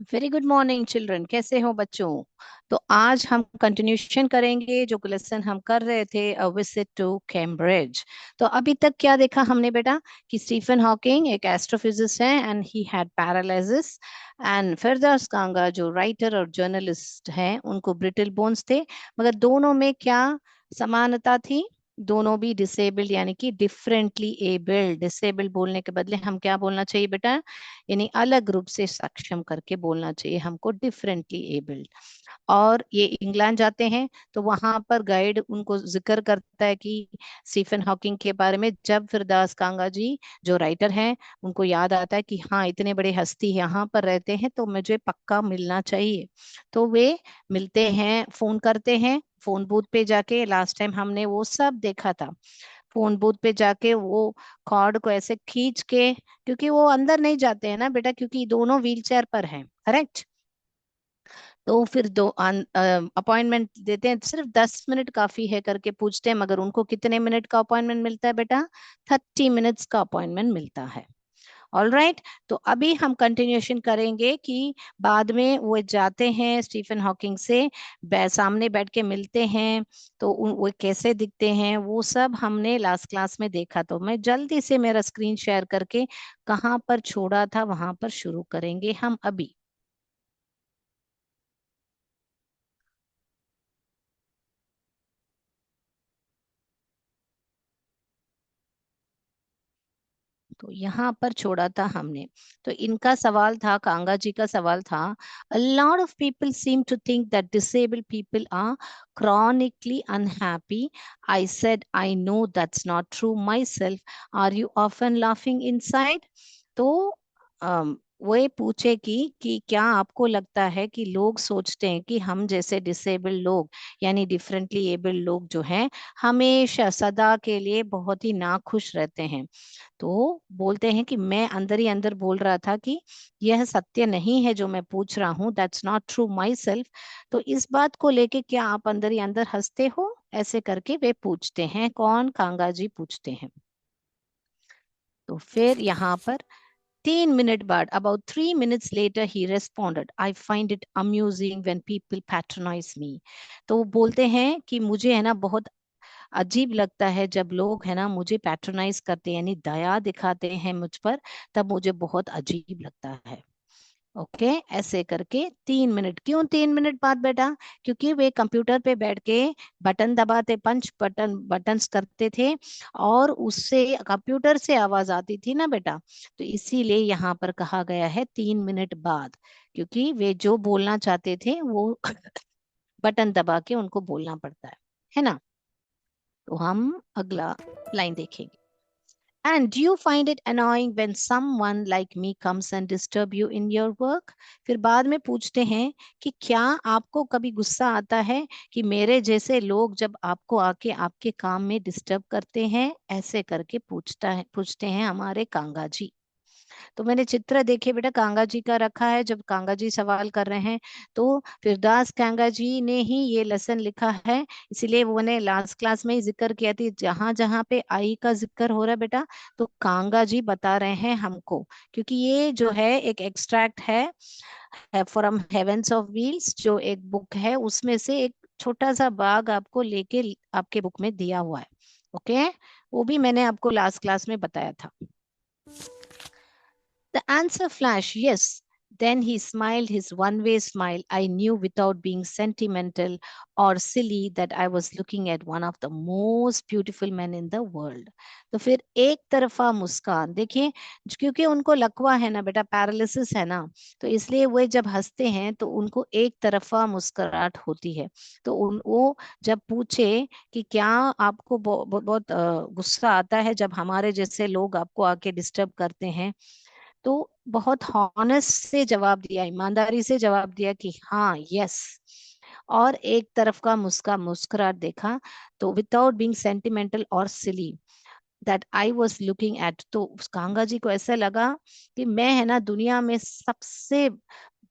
Very good morning children, कैसे हो बच्चों। तो आज हम कंटिन्यूशन करेंगे जो लेसन हम कर रहे थे, अ विजिट टू कैम्ब्रिज। तो अभी तक क्या देखा हमने बेटा कि स्टीफन हॉकिंग एक एस्ट्रोफिजिस्ट है and he had paralysis. And Firdaus Kanga जो राइटर और जर्नलिस्ट हैं उनको ब्रिटल बोन्स थे। मगर दोनों में क्या समानता थी? दोनों भी डिसेबल्ड यानी कि डिफरेंटली एबल्ड। डिसेबल्ड बोलने के बदले हम क्या बोलना चाहिए बेटा? यानी अलग रूप से सक्षम करके बोलना चाहिए हमको, डिफरेंटली एबल्ड। और ये इंग्लैंड जाते हैं तो वहां पर गाइड उनको जिक्र करता है कि स्टीफन हॉकिंग के बारे में। जब फिरदास कांगा जी जो राइटर हैं उनको याद आता है कि हाँ इतने बड़े हस्ती यहाँ पर रहते हैं तो मुझे पक्का मिलना चाहिए। तो वे मिलते हैं, फोन करते हैं, फोन बूथ पे जाके। लास्ट टाइम हमने वो सब देखा था। फोन बूथ पे जाके वो कॉर्ड को ऐसे खींच के, क्योंकि वो अंदर नहीं जाते हैं ना बेटा, क्योंकि दोनों व्हील चेयर पर हैं, करेक्ट। तो फिर दो अपॉइंटमेंट देते हैं, सिर्फ 10 मिनट काफी है करके पूछते हैं, मगर उनको कितने मिनट का अपॉइंटमेंट मिलता है बेटा? 30 मिनट्स का अपॉइंटमेंट मिलता है। All right. तो अभी हम कंटिन्यूशन करेंगे कि बाद में वो जाते हैं स्टीफन हॉकिंग से, सामने बैठ के मिलते हैं। तो वो कैसे दिखते हैं वो सब हमने लास्ट क्लास में देखा। तो मैं जल्दी से मेरा स्क्रीन शेयर करके कहाँ पर छोड़ा था वहां पर शुरू करेंगे हम अभी। तो यहाँ पर छोड़ा था हमने। तो इनका सवाल था, कांगा जी का सवाल था, a lot of people seem to think that disabled people are chronically unhappy. I said I know that's not true myself. Are you often laughing inside? तो वो पूछे कि क्या आपको लगता है कि लोग सोचते हैं कि हम जैसे डिसेबल्ड लोग यानी डिफरेंटली एबल्ड लोग जो हैं हमेशा सदा के लिए बहुत ही नाखुश रहते हैं? तो बोलते हैं कि मैं अंदर ही अंदर बोल रहा था कि यह सत्य नहीं है जो मैं पूछ रहा हूँ, that's not true my self. तो इस बात को लेके क्या आप अंदर ही अंदर हंसते हो? ऐसे करके वे पूछते हैं। कौन? कांगा जी पूछते हैं। तो फिर यहाँ पर 3 मिनट बाद, about 3 minutes later, he responded, I find it amusing when people patronize me. तो वो बोलते हैं कि मुझे है ना बहुत अजीब लगता है जब लोग है ना मुझे पैट्रोनाइज करते हैं यानी दया दिखाते हैं मुझ पर, तब मुझे बहुत अजीब लगता है। ओके, ऐसे करके 3 मिनट। क्यों 3 मिनट बाद बेटा? क्योंकि वे कंप्यूटर पे बैठ के बटन दबाते, पंच बटन्स करते थे, और उससे कंप्यूटर से आवाज आती थी ना बेटा। तो इसीलिए यहाँ पर कहा गया है 3 मिनट बाद, क्योंकि वे जो बोलना चाहते थे वो बटन दबा के उनको बोलना पड़ता है ना। तो हम अगला लाइन देखेंगे। And do you find it annoying when someone like me comes and disturb you in your work? फिर बाद में पूछते हैं कि क्या आपको कभी गुस्सा आता है कि मेरे जैसे लोग जब आपको आके आपके काम में डिस्टर्ब करते हैं? ऐसे करके पूछते हैं हमारे कांगा जी। तो मैंने चित्र देखे बेटा कांगा जी का रखा है, जब कांगा जी सवाल कर रहे हैं। तो फिरदास कांगा जी ने ही ये लेसन लिखा है, इसीलिए वो ने लास्ट क्लास में ही जिक्र किया थी। जहां जहां पे आई का जिक्र हो रहा है बेटा, तो कांगा जी बता रहे हैं हमको, क्योंकि ये जो है एक एक्सट्रैक्ट है फ्रॉम हेवेंस ऑफ व्हील्स, जो एक बुक है उसमें से एक छोटा सा भाग आपको लेके आपके बुक में दिया हुआ है। ओके, वो भी मैंने आपको लास्ट क्लास में बताया था। The answer flashed, yes. Then he smiled his one way smile. I knew without being sentimental or silly that I was looking at one of the most beautiful men in the world. तो फिर एक तरफा मुस्कान देखिए, क्योंकि उनको लकवा है ना बेटा, पैरालिसिस है ना, तो इसलिए वो जब हंसते हैं तो उनको एक तरफा मुस्कुराहट होती है। तो वो जब पूछे कि क्या आपको बहुत गुस्सा आता है जब हमारे जैसे लोग आपको आके डिस्टर्ब करते हैं, तो बहुत हॉनेस्ट से जवाब दिया, ईमानदारी से जवाब दिया कि हाँ, यस। और एक तरफ का मुस्कुराहट देखा। तो विदाउट बीइंग सेंटिमेंटल और silly that I was looking at, तो उस कांगा जी को ऐसा लगा कि मैं है ना दुनिया में सबसे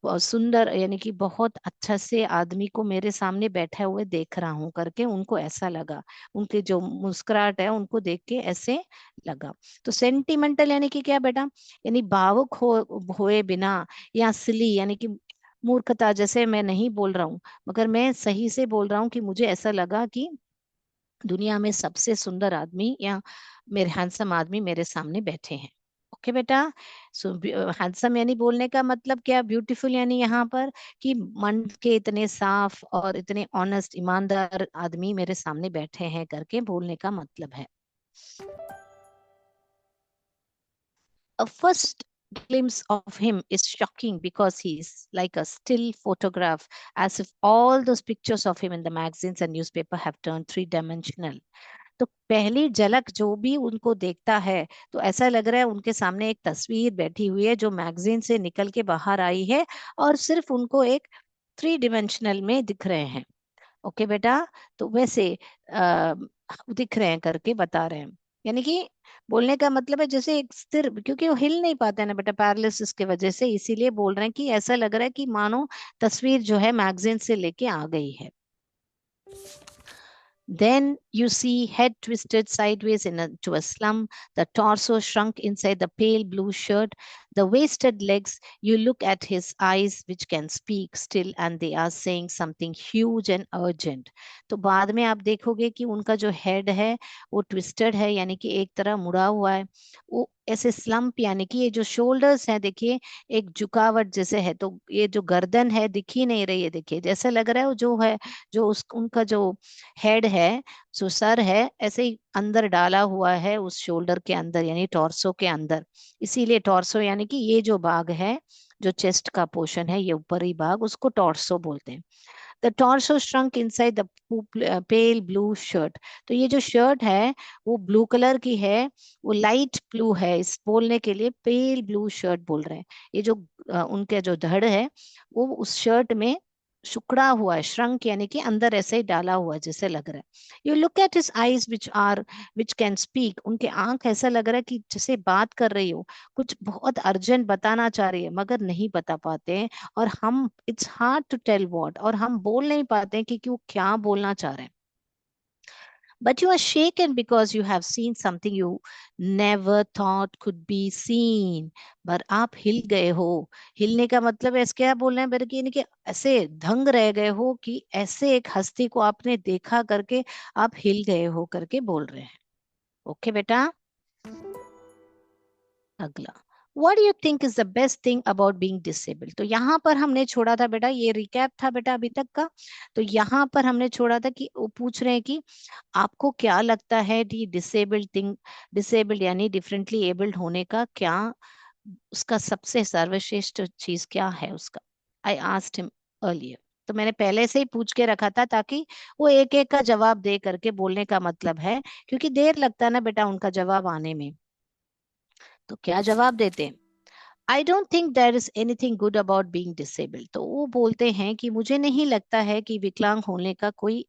बहुत सुंदर यानी कि बहुत अच्छा से आदमी को मेरे सामने बैठे हुए देख रहा हूं करके उनको ऐसा लगा। उनके जो मुस्कुराहट है उनको देख के ऐसे लगा। तो सेंटिमेंटल यानी कि क्या बेटा, यानी भावुक हुए बिना, या सिली यानी कि मूर्खता जैसे मैं नहीं बोल रहा हूँ, मगर मैं सही से बोल रहा हूँ कि मुझे ऐसा लगा कि दुनिया में सबसे सुंदर आदमी या मेरे हैंडसम आदमी मेरे सामने बैठे हैं। ओके बेटा। सो हैंडसम यानी बोलने का मतलब क्या, ब्यूटीफुल यानी यहाँ पर कि मन के इतने साफ और इतने ऑनेस्ट ईमानदार आदमी मेरे सामने बैठे हैं करके बोलने का मतलब है। A first glimpse of him is shocking because he's like a still photograph, as if all those pictures of him in the magazines and newspaper have turned three-dimensional. तो पहली झलक जो भी उनको देखता है तो ऐसा लग रहा है उनके सामने एक तस्वीर बैठी हुई है जो मैगजीन से निकल के बाहर आई है और सिर्फ उनको एक थ्री डिमेंशनल में दिख रहे हैं। ओके बेटा। तो वैसे आ, दिख रहे हैं करके बता रहे हैं, यानी कि बोलने का मतलब है जैसे एक स्थिर, क्योंकि वो हिल नहीं पाते हैं ना बेटा पैरालिसिस की वजह से, इसीलिए बोल रहे हैं कि ऐसा लग रहा है कि मानो तस्वीर जो है मैगजीन से लेके आ गई है। Then you see head twisted sideways into a slump, the torso shrunk inside the pale blue shirt, the wasted legs. You look at his eyes, which can speak still, and they are saying something huge and urgent. तो बाद में आप देखोगे कि उनका जो head है वो ट्विस्टेड है, यानी कि एक तरह मुड़ा हुआ है। वो ऐसे स्लम्प यानी कि ये जो शोल्डर्स है देखिए एक झुकावट जैसे है, तो ये जो गर्दन है दिख ही नहीं रही है, देखिए जैसे लग रहा है वो जो है जो उस उनका जो हेड है, जो सर है ऐसे ही अंदर डाला हुआ है उस शोल्डर के अंदर यानी टॉर्सो के अंदर। इसीलिए टॉर्सो यानी कि ये जो भाग है, जो चेस्ट का पोर्शन है ये ऊपरी भाग, उसको टॉर्सो बोलते हैं। The torso shrunk inside the pale blue shirt. तो ये जो शर्ट है वो ब्लू कलर की है, वो लाइट ब्लू है, इस बोलने के लिए पेल ब्लू शर्ट बोल रहे हैं। ये जो उनके जो धड़ है वो उस शर्ट में सिकुड़ा हुआ है, श्रंक यानी कि अंदर ऐसे ही डाला हुआ है जैसे लग रहा है। You look at his eyes which can speak. उनके आंख ऐसा लग रहा है कि जैसे बात कर रही हो, कुछ बहुत अर्जेंट बताना चाह रही है मगर नहीं बता पाते हैं। और हम it's hard to tell what, और हम बोल नहीं पाते हैं कि वो क्या बोलना चाह रहे हैं। But you are shaken because you have seen something you never thought could be seen. पर आप हिल गए हो। हिलने का मतलब है क्या बोल रहे हैं मेरे की, यानी कि ऐसे दंग रह गए हो कि ऐसे एक हस्ती को आपने देखा करके आप हिल गए हो करके बोल रहे हैं। ओके बेटा। अगला, what do you think is the best thing about being disabled. तो यहाँ पर हमने छोड़ा था बेटा, ये रिकैप था बेटा अभी तक का। तो यहाँ पर हमने छोड़ा था कि वो पूछ रहे हैं कि आपको क्या लगता है कि डिसेबल्ड थिंग, डिसेबल्ड यानी डिफरेंटली एबल्ड होने का क्या, उसका सबसे सर्वश्रेष्ठ चीज क्या है उसका। I asked him earlier. तो मैंने पहले से ही पूछ के रखा था ताकि वो एक एक का जवाब दे करके बोलने का मतलब है, क्योंकि देर लगता है ना बेटा उनका जवाब आने में। तो क्या जवाब देते हैं, I don't think there is anything good about being disabled. तो वो बोलते हैं कि मुझे नहीं लगता है कि विकलांग होने का कोई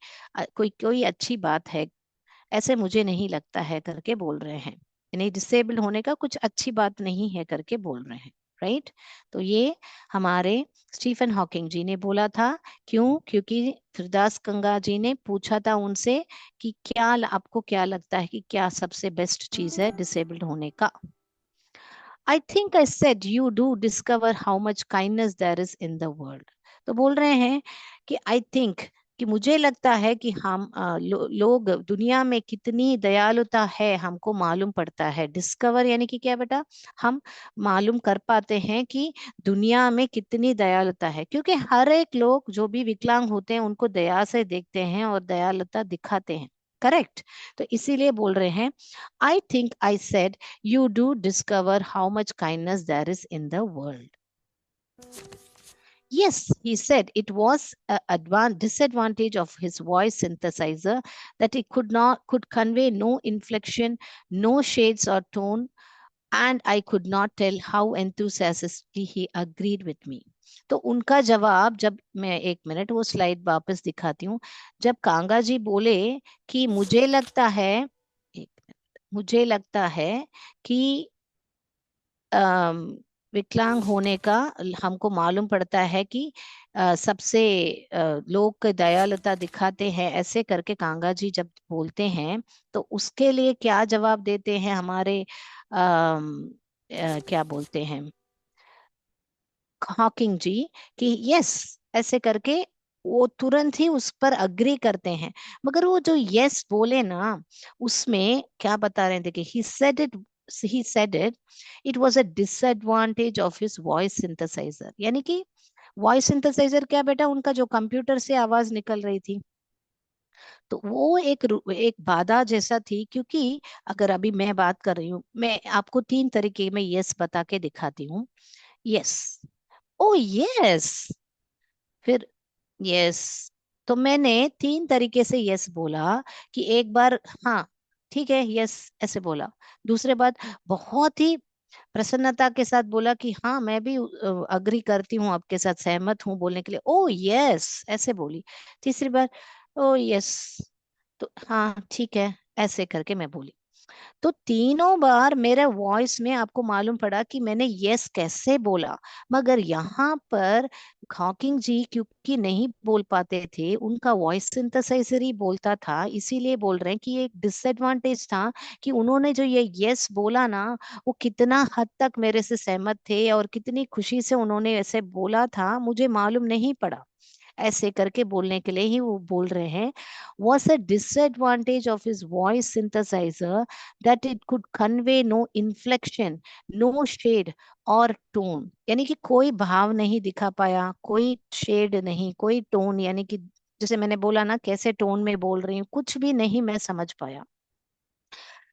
कोई कोई अच्छी बात है, ऐसे मुझे नहीं लगता है करके बोल रहे हैं। यानी डिसेबल्ड होने का कुछ अच्छी बात नहीं है करके बोल रहे हैं। राइट। तो ये हमारे स्टीफन हॉकिंग जी ने बोला था। क्यों? क्योंकि फिरदास कंगा जी ने पूछा था उनसे कि क्या आपको क्या लगता है कि क्या सबसे बेस्ट चीज है डिसेबल्ड होने का। I think I said you do discover how much kindness there is in the world. तो बोल रहे हैं कि आई थिंक, कि मुझे लगता है कि हम लोग दुनिया में कितनी दयालुता है हमको मालूम पड़ता है। डिस्कवर यानी कि क्या बेटा, हम मालूम कर पाते हैं कि दुनिया में कितनी दयालुता है, क्योंकि हर एक लोग जो भी विकलांग होते हैं उनको दया से देखते हैं और दयालुता दिखाते हैं। करेक्ट। तो इसीलिए बोल रहे हैं, I think I said you do discover how much kindness there is in the world. Yes, he said it was a disadvantage of his voice synthesizer that it could convey no inflection, no shades or tone, and I could not tell how enthusiastically he agreed with me. तो उनका जवाब, जब मैं एक minute वो slide वापस दिखाती हूँ, जब कांगा जी बोले कि मुझे लगता है, एक मिनट, मुझे लगता है कि विकलांग होने का हमको मालूम पड़ता है कि सबसे लोग दयालुता दिखाते हैं, ऐसे करके कांगा जी जब बोलते हैं तो उसके लिए क्या जवाब देते हैं हमारे क्या बोलते हैं हॉकिंग जी, कि यस, ऐसे करके वो तुरंत ही उस पर अग्री करते हैं। मगर वो जो यस बोले ना, उसमें क्या बता रहे थे कि he said it it was a disadvantage of his voice synthesizer, यानी कि वॉइस सिंथेसाइजर क्या बेटा, उनका जो कंप्यूटर से आवाज निकल रही थी, तो वो एक बाधा जैसा थी। क्योंकि अगर अभी मैं बात कर रही हूँ, मैं आपको 3 तरीके में यस बता के दिखाती हूँ। यस, ओ यस, फिर यस। तो मैंने 3 तरीके से यस बोला, कि एक बार हाँ ठीक है यस ऐसे बोला, दूसरे बार बहुत ही प्रसन्नता के साथ बोला कि हाँ मैं भी अग्री करती हूँ, आपके साथ सहमत हूँ बोलने के लिए, ओ यस ऐसे बोली। तीसरी बार ओ यस, तो हाँ ठीक है ऐसे करके मैं बोली। तो तीनों बार मेरे वॉइस में आपको मालूम पड़ा कि मैंने यस कैसे बोला। मगर यहाँ पर हॉकिंग जी क्योंकि नहीं बोल पाते थे, उनका वॉइस सिंथेसाइजर ही बोलता था, इसीलिए बोल रहे हैं कि ये एक डिसएडवांटेज था कि उन्होंने जो ये यस बोला ना, वो कितना हद तक मेरे से सहमत थे और कितनी खुशी से उन्होंने ऐसे बोला था, मुझे मालूम नहीं पड़ा। ऐसे करके बोलने के लिए ही वो बोल रहे हैं, was a disadvantage of his voice synthesizer that it could convey no inflection, no shade और टोन, यानी कि कोई भाव नहीं दिखा पाया, कोई शेड नहीं, कोई टोन, यानी कि जैसे मैंने बोला ना कैसे टोन में बोल रही हूँ, कुछ भी नहीं मैं समझ पाया।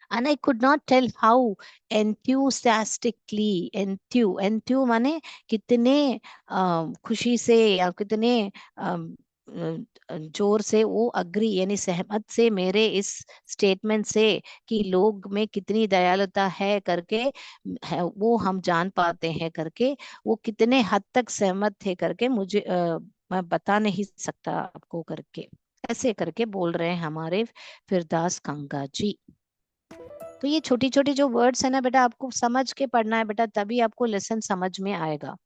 And I could not tell how enthu माने कितने खुशी से या कितने जोर से वो अग्री यानी सहमत से मेरे इस स्टेटमेंट से, कि लोग में कितनी दयालुता है करके, वो हम जान पाते हैं करके, वो कितने हद तक सहमत थे करके मुझे मैं बता नहीं सकता आपको करके। ऐसे करके बोल रहे हैं हमारे फिरदास कांगा जी। तो ये छोटी छोटी जो वर्ड्स है ना बेटा, आपको समझ के पढ़ना है बेटा, तभी आपको लेसन समझ में आएगा।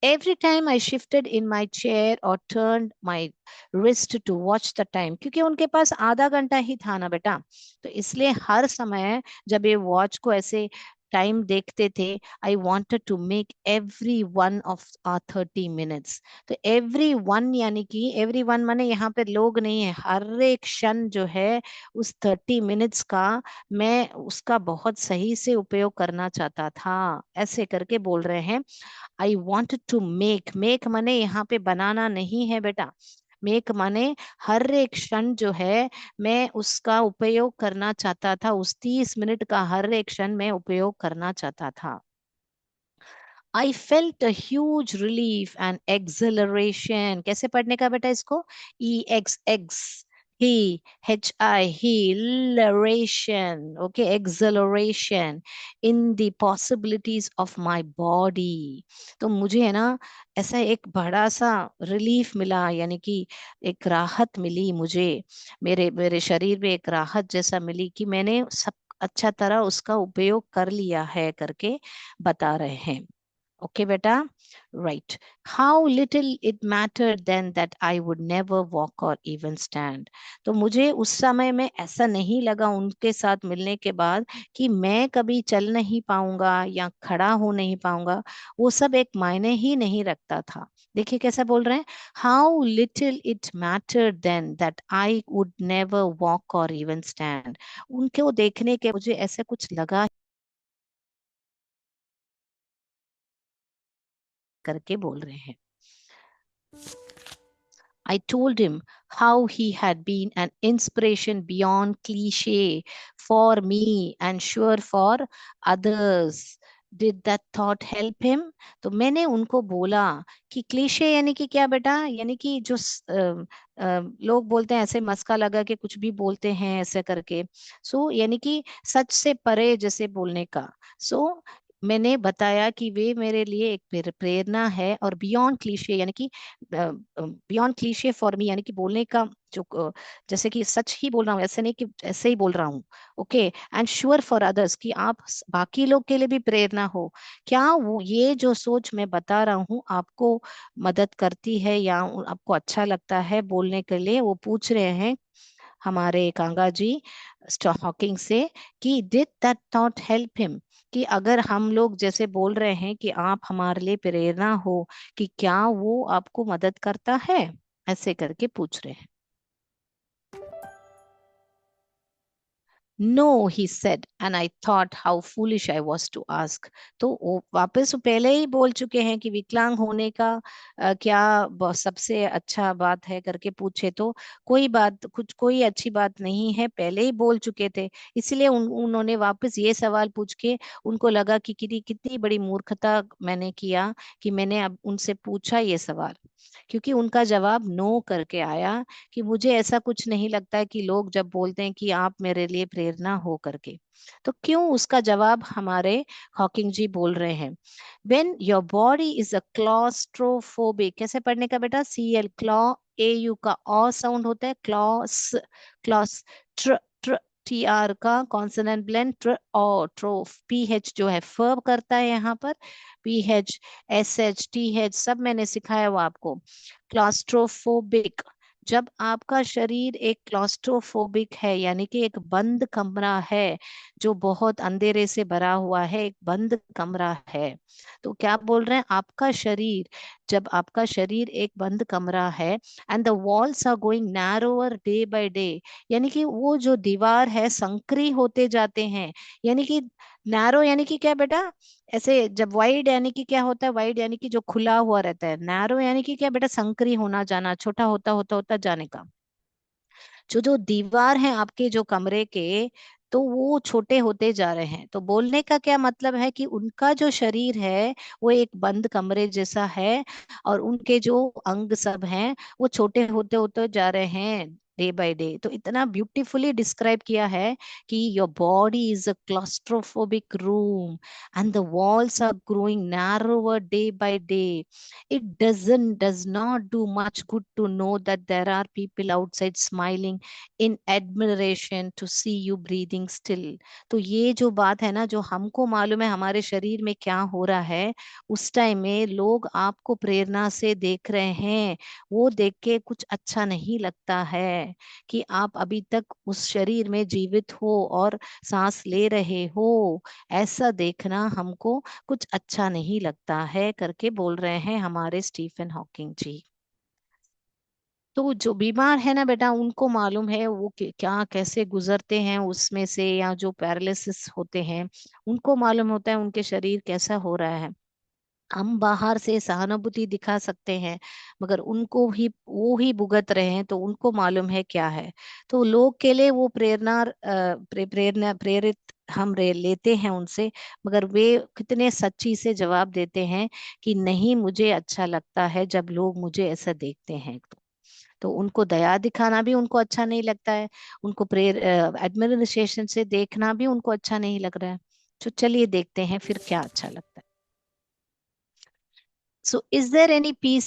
Every time I shifted in my chair or turned my wrist to watch the time, क्योंकि उनके पास आधा घंटा ही था ना बेटा, तो इसलिए हर समय जब ये वॉच को ऐसे टाइम देखते थे, I wanted to make every one of 30 minutes. तो एवरी वन यानी कि एवरी वन माने यहाँ पे लोग नहीं है, हर एक क्षण जो है उस 30 मिनट्स का मैं उसका बहुत सही से उपयोग करना चाहता था, ऐसे करके बोल रहे हैं। आई वॉन्ट टू मेक माने यहाँ पे बनाना नहीं है बेटा, मेक माने हर एक क्षण जो है मैं उसका उपयोग करना चाहता था, उस 30 मिनट का हर एक क्षण मैं उपयोग करना चाहता था। I felt a huge relief and exhilaration। कैसे पढ़ने का बेटा इसको? EXX he exhilaration, okay, exhilaration in the possibilities of my body। तो मुझे है ना ऐसा एक बड़ा सा रिलीफ मिला, यानी कि एक राहत मिली मुझे, मेरे मेरे शरीर में एक राहत जैसा मिली कि मैंने सब अच्छा तरह उसका उपयोग कर लिया है करके बता रहे हैं। ओके बेटा, right. How little it mattered then that I would never walk और इवन स्टैंड। तो मुझे उस समय में ऐसा नहीं लगा उनके साथ मिलने के बाद कि मैं कभी चल नहीं पाऊंगा या खड़ा हो नहीं पाऊंगा, वो सब एक मायने ही नहीं रखता था। देखिए कैसा बोल रहे हैं, how little it mattered then that I would never walk और इवन स्टैंड। उनको देखने के मुझे ऐसा कुछ लगा करके बोल रहे हैं। I told him how he had been an inspiration beyond cliche for me and sure for others. Did that thought help him? तो मैंने उनको बोला कि क्लीशे यानी कि क्या बेटा, यानी कि जो लोग बोलते हैं ऐसे मस्का लगा के कुछ भी बोलते हैं ऐसे करके, सो यानी कि सच से परे जैसे बोलने का। सो मैंने बताया कि वे मेरे लिए एक प्रेरणा है, और बियॉन्ड क्लीशे यानी कि बियॉन्ड क्लीशे फॉर मी, यानी कि बोलने का जो जैसे कि सच ही बोल रहा हूँ, ऐसे नहीं कि ऐसे ही बोल रहा हूँ। Okay, and sure for others, कि आप बाकी लोग के लिए भी प्रेरणा हो। क्या वो ये जो सोच मैं बता रहा हूँ आपको मदद करती है या आपको अच्छा लगता है बोलने के लिए? वो पूछ रहे हैं हमारे कांगा जी हॉकिंग से कि did that thought help him, कि अगर हम लोग जैसे बोल रहे हैं कि आप हमारे लिए प्रेरणा हो, कि क्या वो आपको मदद करता है, ऐसे करके पूछ रहे हैं। No, he said, and I thought how foolish I was to ask. तो वो वापस वो पहले ही बोल चुके हैं कि विकलांग होने का क्या सबसे अच्छा बात है करके पूछे तो कोई बात, कुछ कोई अच्छी बात नहीं है, पहले ही बोल चुके थे। इसलिए उन्होंने वापस ये सवाल पूछ के उनको लगा कि कितनी कितनी बड़ी मूर्खता मैंने किया कि मैंने अब उनसे पूछा ये सवाल, क्योंकि उनका जवाब नो करके आया कि मुझे ऐसा कुछ नहीं लगता है कि लोग जब बोलते हैं कि आप मेरे लिए प्रेरणा हो करके। तो क्यों उसका जवाब हमारे हॉकिंग जी बोल रहे हैं, when your body is a claustrophobic, कैसे पढ़ने का बेटा? CL, क्लॉ, AU का ओ साउंड होता है, क्लॉस, क्लॉस, ट्र, ट्र, TR का कॉन्सोनेंट ब्लेंड, ट्र, ओ, ट्रोफ, PH जो है फर्ब करता है यहाँ पर, PH, SH, TH सब मैंने सिखाया वो आपको। क्लॉस्ट्रोफोबिक, जब आपका शरीर एक क्लॉस्ट्रोफोबिक है, यानी कि एक बंद कमरा है, जो बहुत अंधेरे से भरा हुआ है, एक बंद कमरा है। तो क्या बोल रहे हैं? आपका शरीर, जब आपका शरीर एक बंद कमरा है, and the walls are going narrower day by day, यानी कि वो जो दीवार है संकरी होते जाते हैं। यानी कि नैरो यानी कि क्या बेटा? ऐसे जब वाइड यानी कि क्या होता है? वाइड यानी कि जो खुला हुआ रहता है। नैरो यानी कि क्या बेटा? संकरी होना, जाना, छोटा होता होता होता जाने का। जो जो दीवार है आपके जो कमरे के, तो वो छोटे होते जा रहे हैं। तो बोलने का क्या मतलब है कि उनका जो शरीर है वो एक बंद कमरे जैसा है, और उनके जो अंग सब हैं वो छोटे होते होते जा रहे हैं डे बाय डे। तो इतना ब्यूटीफुली डिस्क्राइब किया है कि your body is a claustrophobic room and the walls are growing narrower day by day. It does not do much good to know that there are people outside smiling in admiration to see you breathing still. तो ये जो बात है ना, जो हमको मालूम है हमारे शरीर में क्या हो रहा है, उस टाइम में लोग आपको प्रेरणा से देख रहे हैं, वो देख के कुछ अच्छा नहीं लगता है कि आप अभी तक उस शरीर में जीवित हो और सांस ले रहे हो। ऐसा देखना हमको कुछ अच्छा नहीं लगता है करके बोल रहे हैं हमारे स्टीफन हॉकिंग जी। तो जो बीमार है ना बेटा, उनको मालूम है वो क्या कैसे गुजरते हैं उसमें से, या जो पैरालिसिस होते हैं उनको मालूम होता है उनके शरीर कैसा हो रहा है। हम बाहर से सहानुभूति दिखा सकते हैं, मगर उनको भी वो ही भुगत रहे हैं, तो उनको मालूम है क्या है। तो लोग के लिए वो प्रेरणा प्रेरित हम लेते हैं उनसे, मगर वे कितने सच्ची से जवाब देते हैं कि नहीं, मुझे अच्छा लगता है जब लोग मुझे ऐसा देखते हैं। तो उनको दया दिखाना भी उनको अच्छा नहीं लगता है, उनको एडमिनिस्ट्रेशन से देखना भी उनको अच्छा नहीं लग रहा है। तो चलिए देखते हैं फिर क्या अच्छा लगता है। So, is there any piece,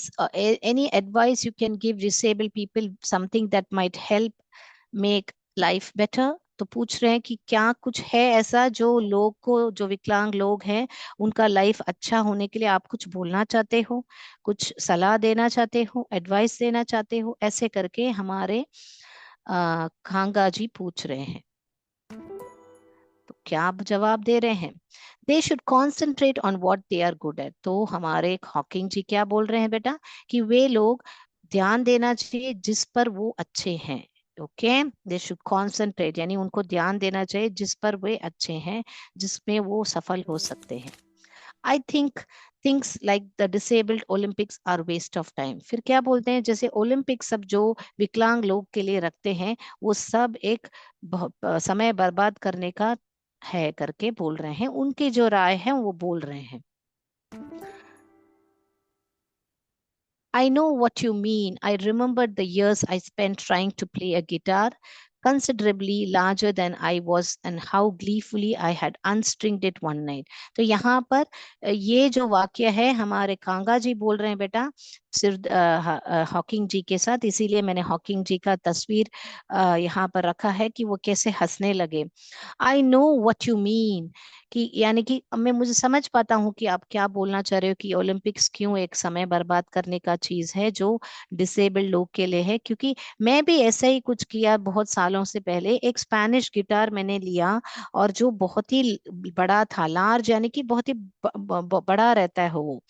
any advice you can give disabled people, something that might help make life better? तो पूछ रहे हैं कि क्या कुछ है ऐसा जो लोग को, जो विकलांग लोग हैं, उनका लाइफ अच्छा होने के लिए आप कुछ बोलना चाहते हो, कुछ सलाह देना चाहते हो, एडवाइस देना चाहते हो, ऐसे करके हमारे खांगा जी पूछ रहे हैं। तो क्या आप जवाब दे रहे हैं? They should concentrate on what they are good at. तो हमारे हॉकिंग जी क्या बोल रहे हैं बेटा? कि वे लोग ध्यान देना चाहिए जिस पर वो अच्छे हैं। ओके, दे शुड कॉन्सेंट्रेट यानी उनको ध्यान देना चाहिए जिस पर वे अच्छे हैं, जिसमें वो सफल हो सकते हैं। I think things like the disabled Olympics are waste of time. फिर क्या बोलते हैं, जैसे ओलंपिक सब जो विकलांग लोग के लिए रखते हैं, वो सब एक समय बर्बाद करने का है करके बोल रहे हैं। उनकी जो राय है वो बोल रहे हैं। I know what you mean. I remembered the years I spent trying to play a guitar. considerably larger than I was, and how gleefully I had unstringed it one night. तो यहाँ पर ये जो वाक्य है हमारे कांगा जी बोल रहे हैं बेटा सिर्फ हॉकिंग जी के साथ, इसीलिए मैंने हॉकिंग जी का तस्वीर यहाँ पर रखा है कि वो कैसे हंसने लगे। I know what you mean, कि यानी कि अब मैं मुझे समझ पाता हूँ कि आप क्या बोलना चाह रहे हो, कि ओलंपिक्स क्यों एक समय बर्बाद करने का चीज है जो डिसेबल्ड लोग के लिए है। क्योंकि मैं भी ऐसा ही कुछ किया बहुत सालों से पहले। एक स्पैनिश गिटार मैंने लिया, और जो बहुत ही बड़ा था, लार्ज यानी कि बहुत ही बड़ा रहता है वो।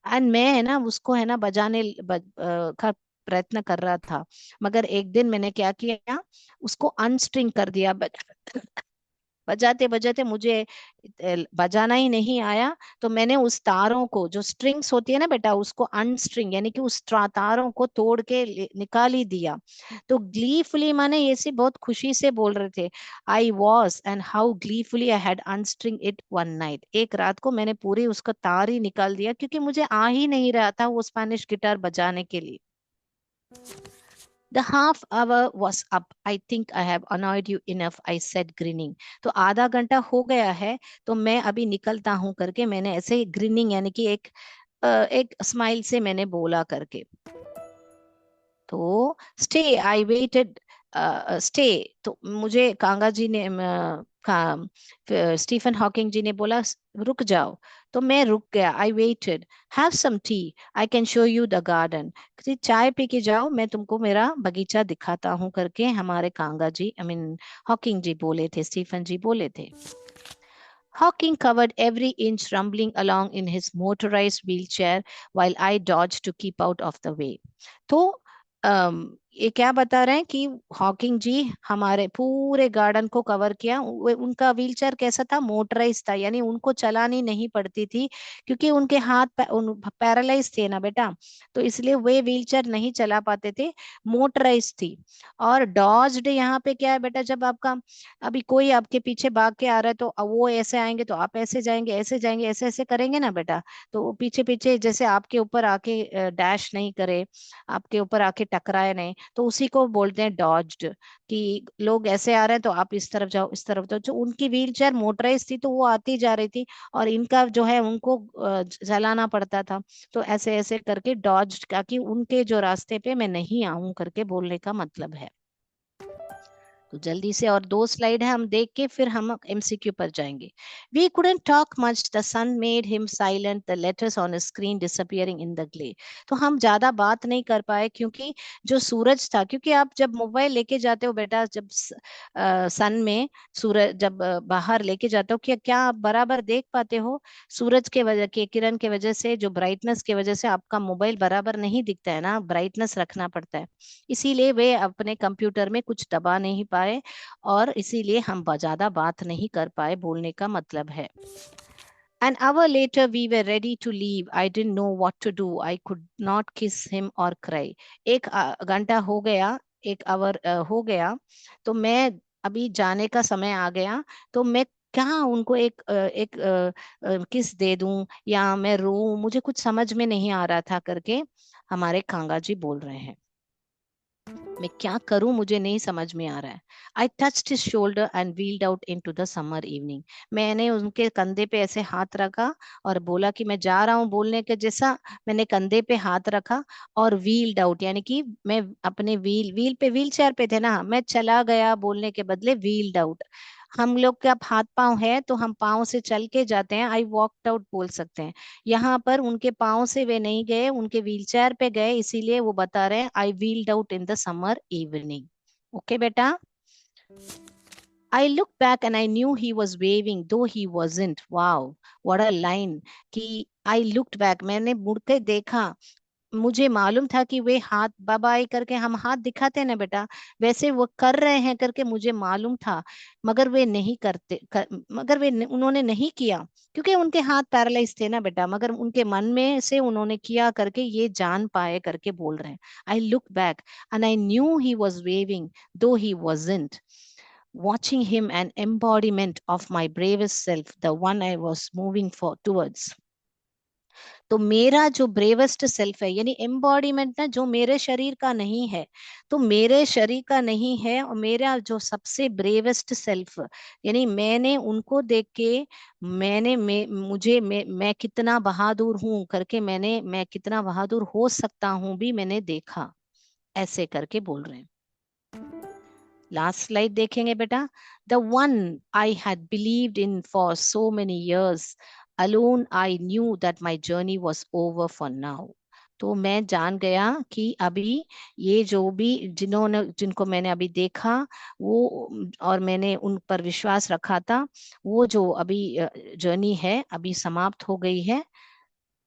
एंड मैं है ना उसको है ना बजाने का प्रयत्न कर रहा था। मगर एक दिन मैंने क्या किया, उसको अनस्ट्रिंग कर दिया। बजाते बजाते मुझे बजाना ही नहीं आया, तो मैंने उस तारों को, जो स्ट्रिंग्स होती है ना बेटा, उसको अनस्ट्रिंग यानी कि उस तारों को तोड़ के निकाल ही दिया। तो ग्लीफुली माने ये से बहुत खुशी से बोल रहे थे, I was and how gleefully I had unstrung it one night. एक रात को मैंने पूरी उसका तार ही निकाल दिया, क्योंकि मुझे आ ही नहीं रहा था वो स्पेनिश गिटार बजाने के लिए। The half hour was up. I think I have annoyed you enough, I said grinning. तो आधा घंटा हो गया है, तो मैं अभी निकलता हूँ करके मैंने ऐसे ग्रिनिंग यानी कि एक स्माइल से मैंने बोला करके। तो स्टे, आई वेटेड, स्टे। तो मुझे कांगा जी ने स्टीफन हॉकिंग जी ने बोला रुक जाओ, तो मैं रुक गया। I waited, have some tea, I can show you the garden. चाय पी के जाओ, मैं तुमको मेरा बगीचा दिखाता हूँ करके हमारे कांगा जी, आई मीन हॉकिंग जी बोले थे, स्टीफन जी बोले थे। Hawking covered every inch, rumbling along in his motorized wheelchair while I dodged to keep out of the way. तो ये क्या बता रहे हैं कि हॉकिंग जी हमारे पूरे गार्डन को कवर किया। उनका व्हीलचेयर कैसा था, मोटराइज था, यानी उनको चलानी नहीं पड़ती थी, क्योंकि उनके हाथ पैरालाइज थे ना बेटा, तो इसलिए वे व्हीलचेयर नहीं चला पाते थे, मोटराइज थी। और डॉज्ड यहाँ पे क्या है बेटा, जब आपका अभी कोई आपके पीछे भाग के आ रहा है, तो वो ऐसे आएंगे तो आप ऐसे जाएंगे, ऐसे जाएंगे, ऐसे ऐसे करेंगे ना बेटा, तो वो पीछे पीछे जैसे आपके ऊपर आके डैश नहीं करे, आपके ऊपर आके टकराए नहीं, तो उसी को बोलते हैं डॉज्ड। कि लोग ऐसे आ रहे हैं तो आप इस तरफ जाओ, इस तरफ जाओ। जो उनकी व्हील चेयर मोटराइज थी तो वो आती जा रही थी, और इनका जो है उनको चलाना पड़ता था। तो ऐसे ऐसे करके डॉज्ड का, कि उनके जो रास्ते पे मैं नहीं आऊं करके बोलने का मतलब है। तो जल्दी से और दो स्लाइड है, हम देख के फिर हम एमसीक्यू पर जाएंगे। We couldn't talk much, the sun made him silent, the letters on screen disappearing in the glare. तो हम ज्यादा बात नहीं कर पाए, क्योंकि जो सूरज था, क्योंकि आप जब मोबाइल लेके जाते हो बेटा, जब सन में सूरज जब बाहर लेके जाते हो, क्या क्या आप बराबर देख पाते हो? सूरज के वजह के किरण के वजह से, जो ब्राइटनेस की वजह से आपका मोबाइल बराबर नहीं दिखता है ना, ब्राइटनेस रखना पड़ता है। इसीलिए वे अपने कंप्यूटर में कुछ दबा नहीं पाए, और इसीलिए हम ज्यादा बात नहीं कर पाए, बोलने का मतलब है। An hour later, we were ready to leave. I didn't know what to do. I could not kiss him or cry. एक घंटा हो गया, एक आवर हो गया, तो मैं अभी जाने का समय आ गया, तो मैं क्या उनको एक किस दे दूं या मैं रो, मुझे कुछ समझ में नहीं आ रहा था करके हमारे कांगा जी बोल रहे हैं। मैं क्या करूं, मुझे नहीं समझ में आ रहा है। आई touched his shoulder and wheeled out into the summer evening. मैंने उनके कंधे पे ऐसे हाथ रखा और बोला कि मैं जा रहा हूं, बोलने के जैसा मैंने कंधे पे हाथ रखा, और व्हील्ड आउट यानी कि मैं अपने व्हील पे, व्हील चेयर पे थे ना, मैं चला गया बोलने के बदले व्हील्ड आउट। हम लोग का हाथ पांव है तो हम पांव से चल के जाते हैं, आई वॉकड आउट बोल सकते हैं। यहाँ पर उनके पांव से वे नहीं गए, उनके व्हीलचेयर पे गए, इसीलिए वो बता रहे हैं I wheeled out in the summer evening. Okay बेटा। I looked back and I knew he was waving, though he wasn't. Wow, what a line! कि I looked back, मैंने मुड़ के देखा, मुझे मालूम था कि वे हाथ बाबा आई करके हम हाथ दिखाते हैं ना बेटा, वैसे वो कर रहे हैं करके मुझे मालूम था। मगर वे नहीं मगर उन्होंने नहीं किया, क्योंकि उनके हाथ पैरालाइज थे ना बेटा, मगर उनके मन में से उन्होंने किया करके ये जान पाए करके बोल रहे हैं। I look back and I knew he was waving, though he wasn't. Watching him an embodiment of my bravest self, the one I was moving for towards. तो मेरा जो ब्रेवेस्ट सेल्फ है, यानी एम्बॉडीमेंट ना, जो मेरे शरीर का नहीं है, तो मेरे शरीर का नहीं है, और मेरा जो सबसे ब्रेवेस्ट सेल्फ, यानी मैंने उनको देख के, मैं कितना बहादुर हूं करके, मैं कितना बहादुर हो सकता हूं भी मैंने देखा, ऐसे करके बोल रहे हैं। लास्ट स्लाइड देखेंगे बेटा। The one I had believed in for so many years, alone I knew that my journey was over for now. तो मैं जान गया कि अभी ये जो भी जिनको मैंने अभी देखा, वो और मैंने उन पर विश्वास रखा था, वो जो अभी जर्नी है अभी समाप्त हो गई है।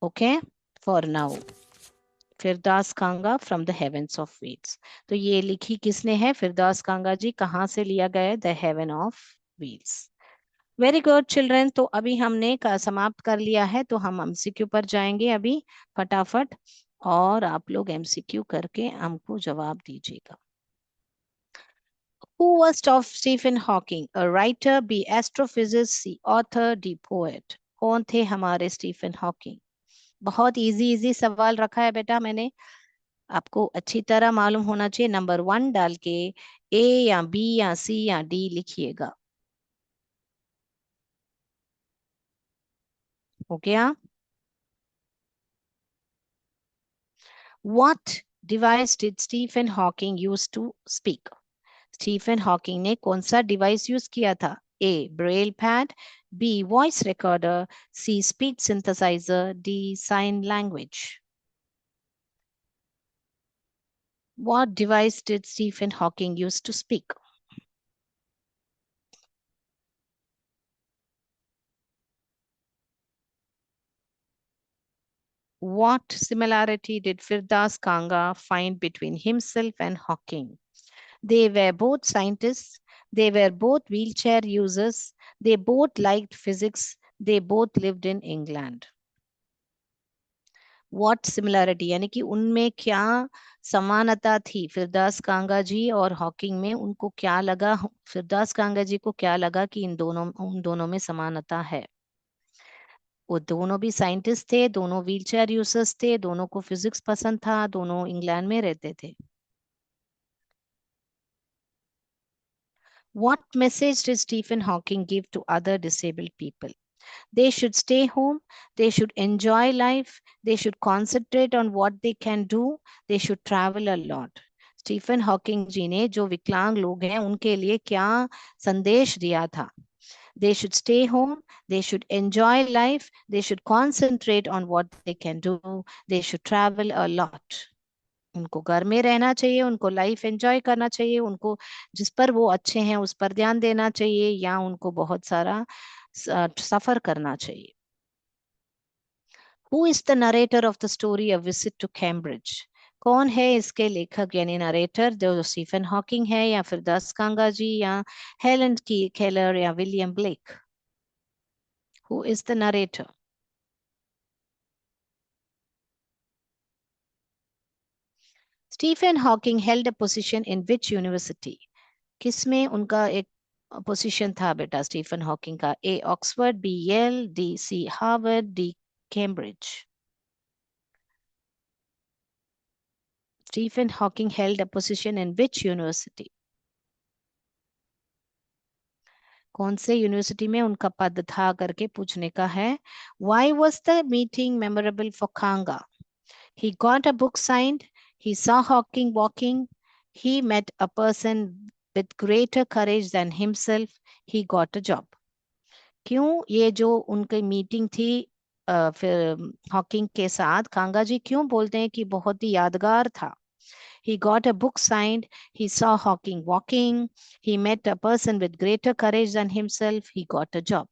Okay, for now. Firdaus Kanga from the heavens of wheels. तो ये लिखी किसने है? फिरदास कांगा जी। कहाँ से लिया गया है? The haven of wheels. Very good children. तो अभी हमने समाप्त कर लिया है, तो हम एमसीक्यू पर जाएंगे अभी फटाफट, और आप लोग एमसीक्यू करके हमको जवाब दीजिएगा। Who was Stephen Hawking? A writer, B astrophysicist, C author, D poet. कौन थे हमारे स्टीफन हॉकिंग? बहुत इजी इजी सवाल रखा है बेटा मैंने, आपको अच्छी तरह मालूम होना चाहिए। नंबर 1 डाल के ए या बी या सी या डी लिखिएगा। हो गया? What device did Stephen Hawking use to speak? Stephen Hawking ने कौन सा डिवाइस यूज किया था? A braille pad, B voice recorder, C speech synthesiser, D sign language. What device did Stephen Hawking use to speak? What similarity did Firdas Kanga find between himself and Hawking? They were both scientists, they were both wheelchair users, they both liked physics, they both lived in England. What similarity, यानी कि उनमें क्या समानता थी? फिरदास कांगा जी और Hawking में उनको क्या लगा? फिरदास कांगा जी को क्या लगा कि उन दोनों में समानता है? वो दोनों भी साइंटिस्ट थे, दोनों व्हीलचेयर यूजर्स थे, दोनों को फिजिक्स पसंद था, दोनों इंग्लैंड में रहते थे। What message did Stephen Hawking give to other disabled people? They should stay home, they should enjoy life, they should concentrate on what they can do, they should travel a lot. Stephen Hawking ji ने जो विकलांग लोग हैं उनके लिए क्या संदेश दिया था? They should stay home, they should enjoy life, they should concentrate on what they can do, they should travel a lot. उनको घर में रहना चाहिए, उनको लाइफ एंजॉय करना चाहिए, उनको जिस पर वो अच्छे हैं उस पर ध्यान देना चाहिए, या उनको बहुत सारा सफर करना चाहिए। Who is the narrator of the story A Visit to Cambridge? कौन है इसके लेखक यानी नरेटर? जो स्टीफन हॉकिंग है, या फिर दस कांगा जी, या हेलन की केलर, या William Blake? Who is the narrator? Stephen Hawking held a position in which university? किसमें उनका एक पोजीशन था बेटा स्टीफन हॉकिंग का? A Oxford, B Yale, D C Harvard, D Cambridge. Stephen Hawking held a position in which university? कौन से university में उनका पद था करके पूछने का है। Why was the meeting memorable for Kanga? He got a book signed, he saw Hawking walking, he met a person with greater courage than himself, he got a job. क्यों ये जो उनकी मीटिंग थी फिर हॉकिंग के साथ, कांगा जी क्यों बोलते हैं कि बहुत ही यादगार था? He got a book signed, he saw Hawking walking, he met a person with greater courage than himself, he got a job.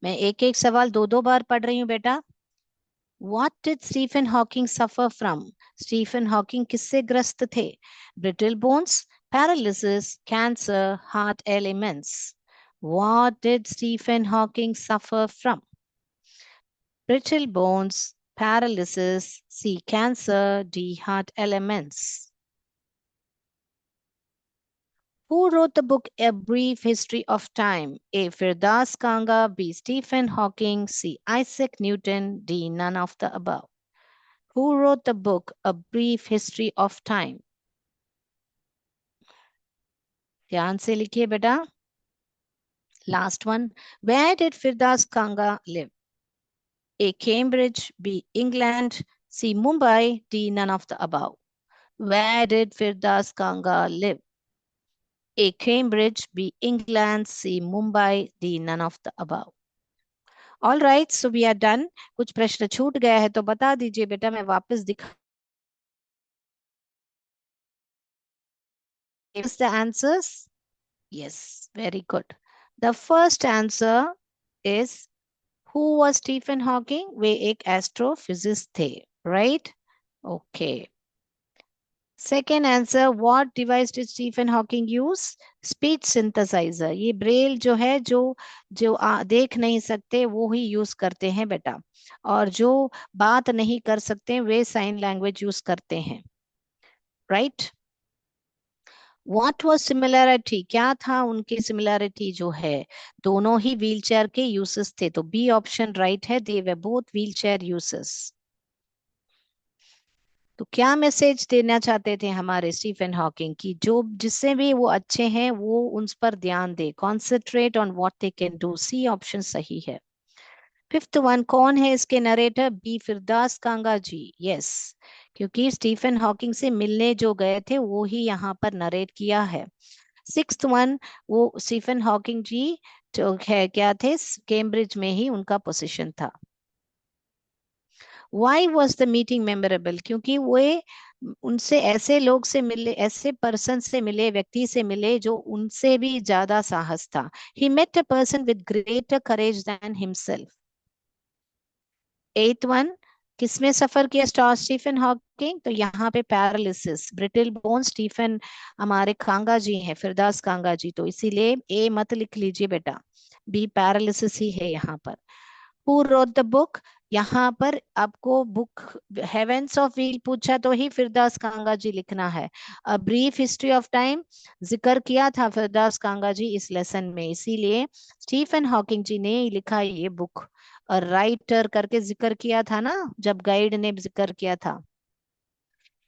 मैं एक एक सवाल दो दो बार पढ़ रही हूँ बेटा। What did Stephen Hawking suffer from? Stephen Hawking किससे ग्रस्त थे? Brittle bones, paralysis, cancer, heart ailments. What did Stephen Hawking suffer from? Brittle bones, paralysis, C cancer, D heart ailments. Who wrote the book A Brief History of Time? A. Firdaus Kanga, B. Stephen Hawking, C. Isaac Newton, D. None of the above. Who wrote the book A Brief History of Time? ध्यान से लिखिए बेटा. Last one. Where did Firdaus Kanga live? A. Cambridge, B. England, C. Mumbai, D. None of the above. Where did Firdaus Kanga live? A. Cambridge, B. England, C. Mumbai, D. None of the above. All right, so we are done. कुछ प्रश्न छूट गया है तो बता दीजिए बेटा, मैं वापस दिखा. Is the answers? Yes, very good. The first answer is, who was Stephen Hawking? वे एक एस्ट्रोफिजिस्ट थे, right? Okay. Second answer, what device did Stephen Hawking use? Speech synthesizer. ये ब्रेल जो है, जो देख नहीं सकते वो ही यूज करते हैं बेटा, और जो बात नहीं कर सकते वे साइन लैंग्वेज यूज करते हैं, राइट? What was similarity? क्या था उनकी सिमिलैरिटी जो है? दोनों ही व्हीलचेयर के यूसेस थे, तो बी ऑप्शन राइट है. दे वर बोथ व्हीलचेयर यूसेस. तो क्या मैसेज देना चाहते थे हमारे स्टीफन हॉकिंग की? जो जिससे भी वो अच्छे हैं वो उन पर ध्यान दे, concentrate on what they can do. C option सही है. फिफ्थ वन, कौन है इसके narrator? B. Firdaus Kanga ji. Yes, क्योंकि स्टीफन हॉकिंग से मिलने जो गए थे वो ही यहाँ पर नरेट किया है. सिक्स्थ वन, वो स्टीफन हॉकिंग जी जो है क्या थे, कैम्ब्रिज में ही उनका पोजीशन था. Why was the meeting memorable? क्योंकि वे उनसे ऐसे लोग से मिले, ऐसे पर्सन से मिले, व्यक्ति से मिले जो उनसे भी ज्यादा साहस था. He met a person with greater courage than himself. At one, किसमें सफर किया स्टीफन हॉकिंग? तो यहाँ पे पैरालिसिस, ब्रिटल बोन. स्टीफन हमारे कांगा जी हैं, फिरदास कांगा जी, तो इसीलिए ए मत लिख लीजिए बेटा, बी पैरालिसिस ही है यहाँ पर. Who wrote the book? यहाँ पर आपको बुक हेवेंस ऑफ व्हील पूछा तो ही फिरदास कांगा जी लिखना है. A brief history of time जिक्र किया था फिरदास कांगा जी इस लेसन में, इसीलिए स्टीफन हॉकिंग जी ने लिखा ये बुक. और राइटर करके जिक्र किया था ना जब गाइड ने जिक्र किया था.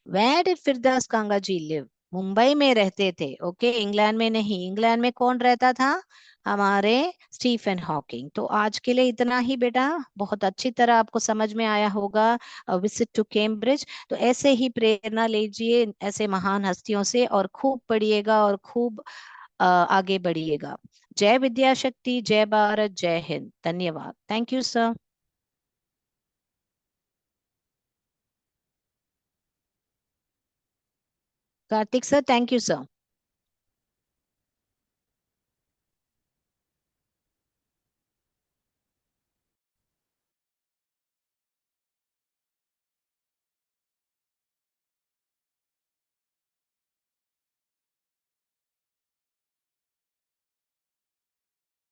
Where did Firdaus Kanga ji live? Mumbai में रहते थे. ओके, इंग्लैंड में नहीं. इंग्लैंड में कौन रहता था? हमारे स्टीफन हॉकिंग. तो आज के लिए इतना ही बेटा, बहुत अच्छी तरह आपको समझ में आया होगा विजिट टू कैम्ब्रिज. तो ऐसे ही प्रेरणा लीजिए ऐसे महान हस्तियों से, और खूब पढ़िएगा और खूब आगे बढ़िएगा. जय विद्या शक्ति, जय भारत, जय हिंद. धन्यवाद. Thank you sir. Kartik sir, thank you sir.